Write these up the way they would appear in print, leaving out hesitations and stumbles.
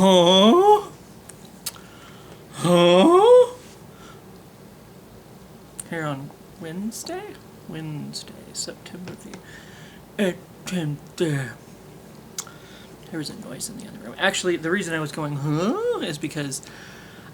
Huh? Huh? Here on Wednesday, September the 18th. There was a noise in the other room. Actually, the reason I was going, huh, is because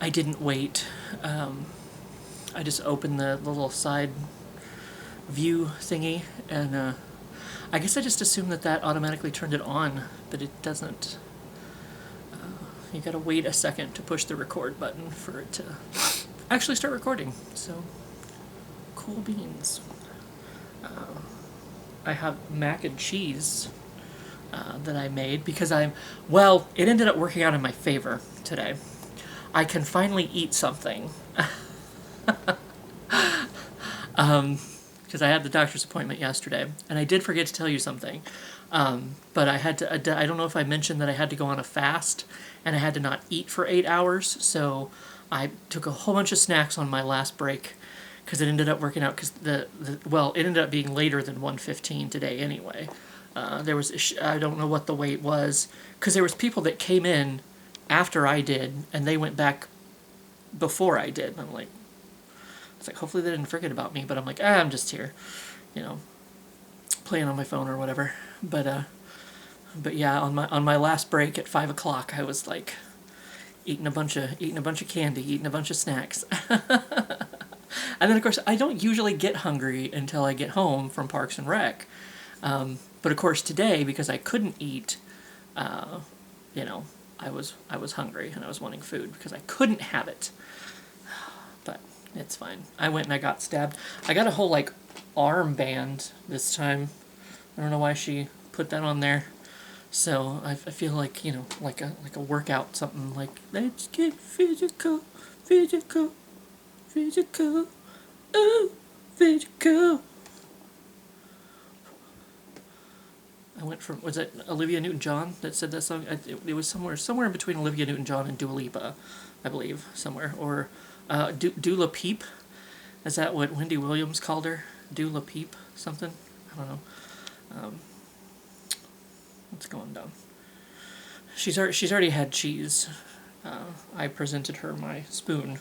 I didn't wait. I just opened the little side view thingy, and I guess I just assumed that automatically turned it on, but it doesn't. You gotta wait a second to push the record button for it to actually start recording. So, cool beans. I have mac and cheese that I made because it ended up working out in my favor today. I can finally eat something. Because I had the doctor's appointment yesterday, and I did forget to tell you something. But I had to, I don't know if I mentioned that I had to go on a fast, and I had to not eat for 8 hours, so I took a whole bunch of snacks on my last break, because it ended up working out, because it ended up being later than 1:15 today anyway. There was, I don't know what the wait was, because there was people that came in after I did, and they went back before I did, and I'm like, it's like, hopefully they didn't forget about me, but I'm like, I'm just here, playing on my phone or whatever. But yeah, on my last break at 5 o'clock, I was like eating a bunch of candy, eating a bunch of snacks. And then of course I don't usually get hungry until I get home from Parks and Rec. But of course today, because I couldn't eat, I was hungry and I was wanting food because I couldn't have it. But it's fine. I went and I got stabbed. I got a whole armband this time. I don't know why she put that on there. So I feel like, like a workout, something like, let's get physical, physical, physical, ooh, physical. I went from, was it Olivia Newton-John that said that song? It was somewhere in between Olivia Newton-John and Dua Lipa, I believe, somewhere. Or Dula Peep? Is that what Wendy Williams called her? Dula Peep something? I don't know. What's going down? She's already had cheese. I presented her my spoon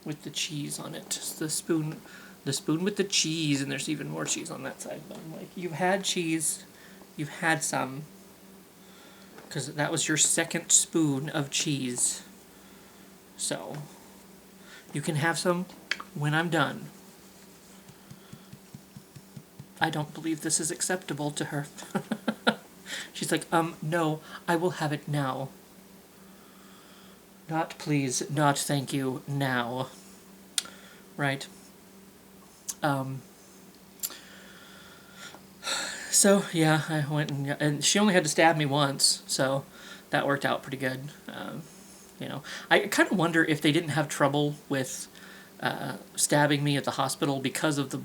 with the cheese on it. It's the spoon with the cheese, and there's even more cheese on that side. But I'm like, you've had cheese, you've had some, because that was your second spoon of cheese. So you can have some when I'm done. I don't believe this is acceptable to her. She's like, no, I will have it now. Not please, not thank you, now. Right. So, yeah, I went and she only had to stab me once, so that worked out pretty good. I kind of wonder if they didn't have trouble with stabbing me at the hospital because of the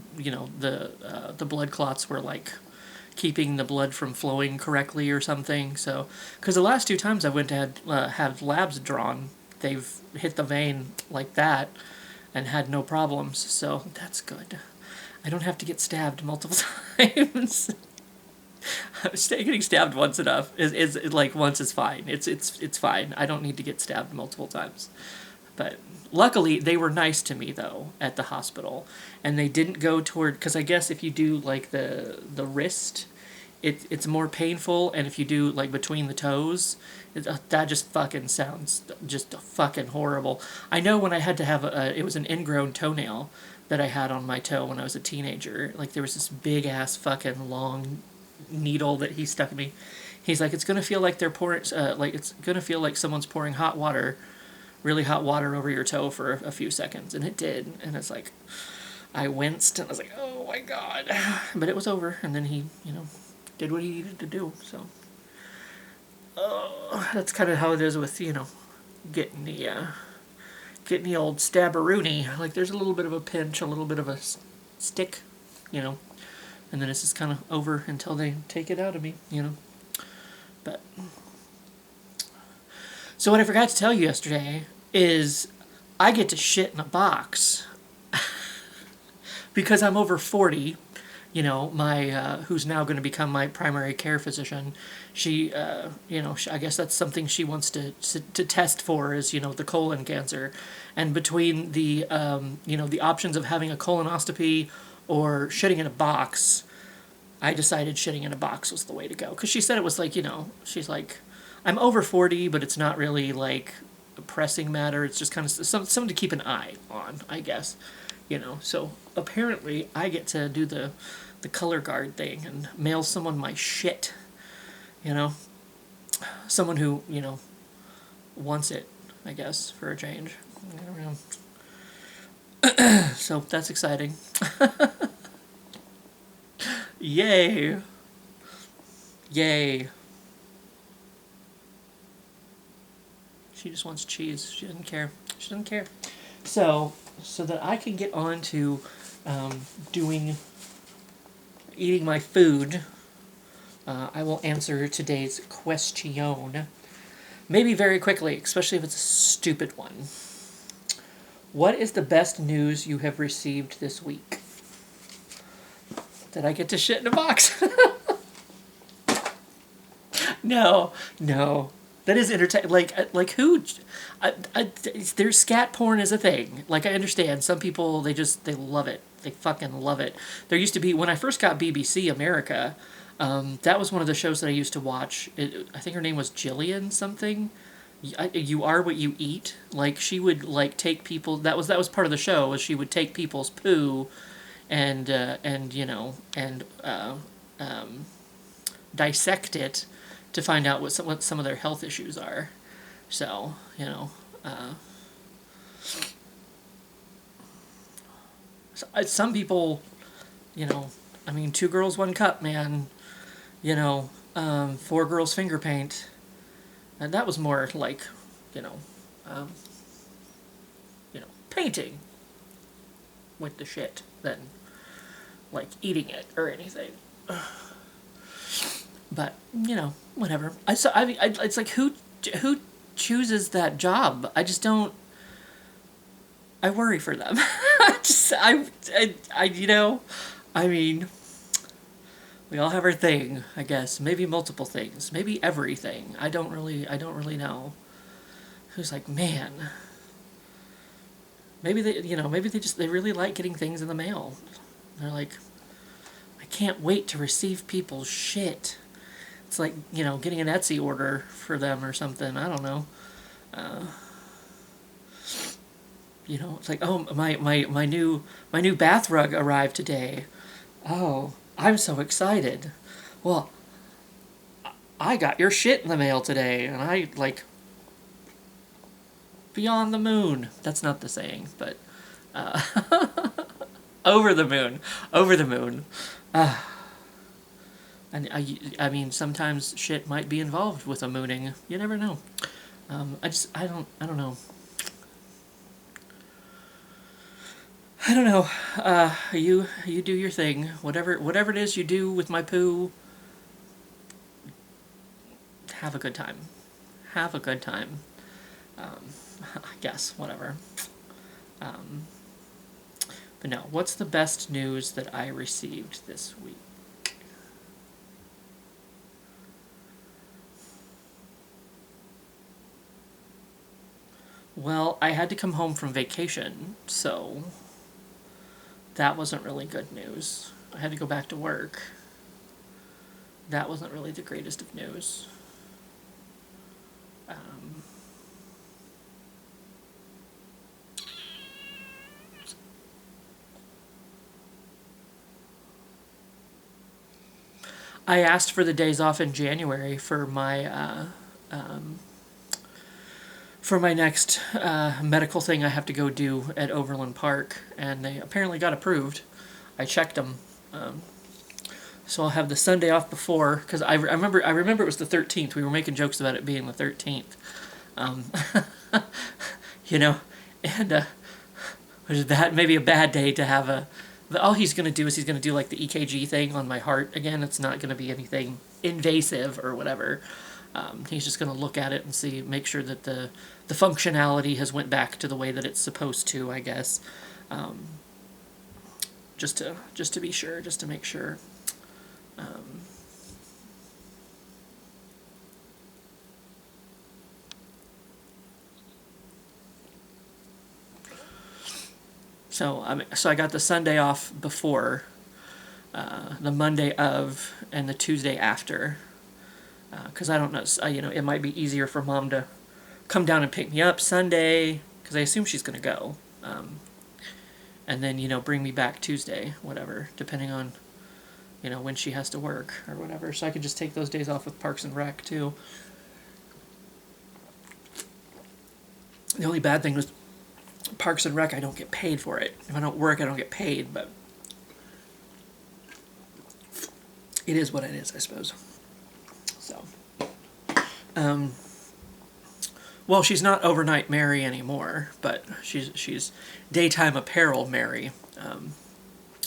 blood clots were keeping the blood from flowing correctly or something. So, because the last 2 times I went to have labs drawn, they've hit the vein like that and had no problems. So that's good. I don't have to get stabbed multiple times. Getting stabbed once enough is once is fine. It's fine. I don't need to get stabbed multiple times. But luckily, they were nice to me, though, at the hospital. And they didn't go toward... Because I guess if you do, the wrist, it's more painful. And if you do, between the toes, that just fucking sounds just fucking horrible. I know when I had to have it was an ingrown toenail that I had on my toe when I was a teenager. There was this big-ass fucking long needle that he stuck in me. He's like, it's going to feel like they're pouring... it's going to feel like someone's pouring hot water... really hot water over your toe for a few seconds, and it did, and it's like, I winced, and I was like, oh my god, but it was over, and then he, did what he needed to do, so, that's kind of how it is with, getting the old stabberoonie, there's a little bit of a pinch, a little bit of a stick, and then it's just kind of over until they take it out of me, but... So what I forgot to tell you yesterday is I get to shit in a box because I'm over 40. my who's now going to become my primary care physician, she, I guess that's something she wants to test for is, the colon cancer. And between the options of having a colonoscopy or shitting in a box, I decided shitting in a box was the way to go. Because she said it was like, she's like, I'm over 40, but it's not really like a pressing matter. It's just kind of something to keep an eye on, I guess. So apparently I get to do the color guard thing and mail someone my shit. Someone who, wants it, I guess, for a change. I don't know. So that's exciting. Yay. Yay. She just wants cheese. She doesn't care. She doesn't care. So that I can get on to eating my food, I will answer today's question. Maybe very quickly, especially if it's a stupid one. What is the best news you have received this week? Did I get to shit in a box? No. That is entertaining. Like who? There's scat porn is a thing. Like I understand some people they love it. They fucking love it. There used to be when I first got BBC America. That was one of the shows that I used to watch. I think her name was Jillian something. You are what you eat. Like she would like take people. That was part of the show. Was she would take people's poo, and dissect it to find out what some of their health issues are. So, some people, two girls, one cup, man. 4 girls finger paint. And that was more like, painting with the shit than like eating it or anything. But whatever. It's like who chooses that job? I just don't. I worry for them. I mean, we all have our thing, I guess. Maybe multiple things. Maybe everything. I don't really know. Who's like, man. Maybe they really like getting things in the mail. They're like, I can't wait to receive people's shit. It's like, getting an Etsy order for them or something. I don't know. It's like, oh, my new bath rug arrived today. Oh, I'm so excited. Well, I got your shit in the mail today, and I, beyond the moon. That's not the saying, but, over the moon. Over the moon. And I mean, sometimes shit might be involved with a mooning. You never know. I don't know. I don't know. You do your thing. Whatever it is you do with my poo, have a good time. Have a good time. I guess, whatever. But no, what's the best news that I received this week? Well, I had to come home from vacation, so that wasn't really good news. I had to go back to work. That wasn't really the greatest of news. I asked for the days off in January for my next medical thing I have to go do at Overland Park, and they apparently got approved. I checked them, so I'll have the Sunday off before, because I remember it was the 13th. We were making jokes about it being the 13th, and which is maybe a bad day to have a. All he's going to do is he's going to do like the EKG thing on my heart again. It's not going to be anything invasive or whatever. He's just going to look at it and make sure that the functionality has went back to the way that it's supposed to, I guess. just to be sure, just to make sure. So I got the Sunday off before, the Monday of, and the Tuesday after, because I don't know, it might be easier for Mom to come down and pick me up Sunday, because I assume she's going to go, and then bring me back Tuesday, whatever, depending on when she has to work or whatever. So I could just take those days off with Parks and Rec too. The only bad thing was Parks and Rec, I don't get paid for it. If I don't work, I don't get paid, but it is what it is, I suppose. So, well, she's not overnight Mary anymore, but she's daytime apparel Mary.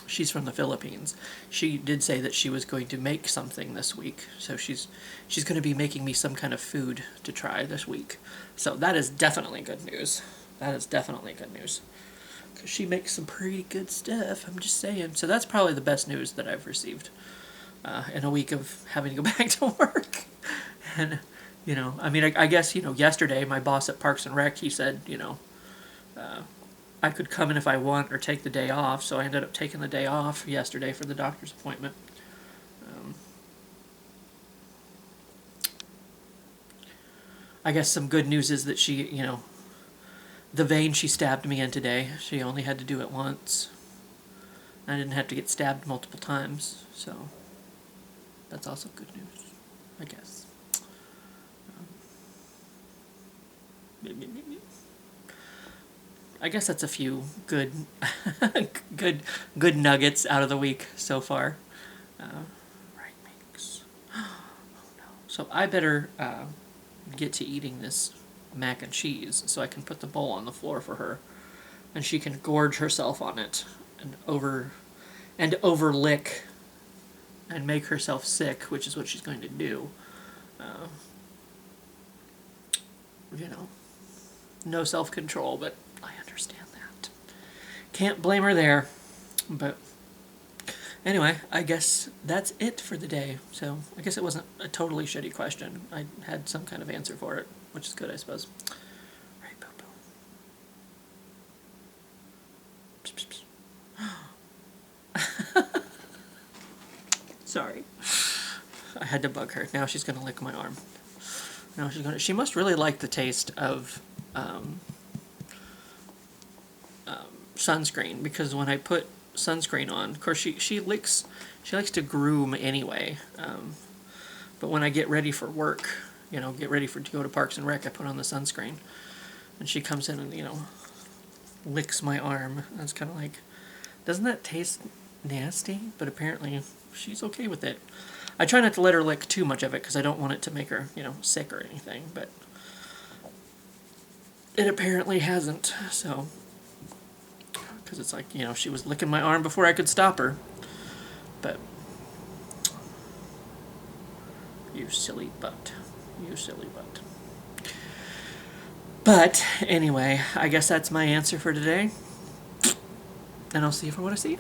She's from the Philippines. She did say that she was going to make something this week, so she's going to be making me some kind of food to try this week. So that is definitely good news. That is definitely good news. Because she makes some pretty good stuff, I'm just saying. So that's probably the best news that I've received in a week of having to go back to work. And, I mean, I guess, yesterday my boss at Parks and Rec, he said, I could come in if I want or take the day off. So I ended up taking the day off yesterday for the doctor's appointment. I guess some good news is that she, the vein she stabbed me in today, she only had to do it once. I didn't have to get stabbed multiple times, so that's also good news, I guess. I guess that's a few good, good nuggets out of the week so far. Right mix. Oh no! So I better get to eating this mac and cheese so I can put the bowl on the floor for her, and she can gorge herself on it and overlick and make herself sick, which is what she's going to do. No self-control, but I understand that. Can't blame her there. But anyway, I guess that's it for the day. So I guess it wasn't a totally shitty question. I had some kind of answer for it, which is good, I suppose. Right, boo boo. Sorry. I had to bug her. Now she's going to lick my arm. Now she must really like the taste of sunscreen, because when I put sunscreen on, of course she likes to groom anyway, but when I get ready for work, get ready to go to Parks and Rec, I put on the sunscreen, and she comes in and licks my arm. That's kind of like, doesn't that taste nasty? But apparently she's okay with it. I try not to let her lick too much of it because I don't want it to make her sick or anything, but it apparently hasn't. So, because it's like, she was licking my arm before I could stop her. But you silly butt. You silly butt. But anyway, I guess that's my answer for today. And I'll see you for what I see you.